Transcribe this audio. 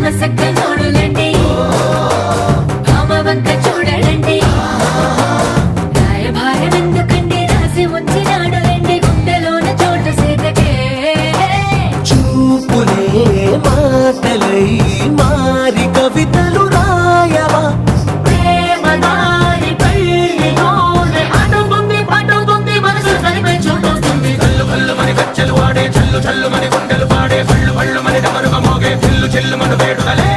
చూడులండి భామ వంక చూడలండి రాయభారం ఎందుకండి రాసి ఉంచినాడు రండి గుండెలోన చోటు సేదకే చూపులే మాటలై మారి కవితలు రాయవా ప్రేమ దారి పెళ్లిలోనే అడుగుంది పడుతుంది మనసు కలిపే చూడుతుంది కల్లు కల్లు మని గజ్జలు వాడే చల్లు చల్లు మని గుండెలు పాడే పళ్ళు పళ్ళు మని డమరుగ మోగే చిల్లు చిల్లు మన వేడుదలే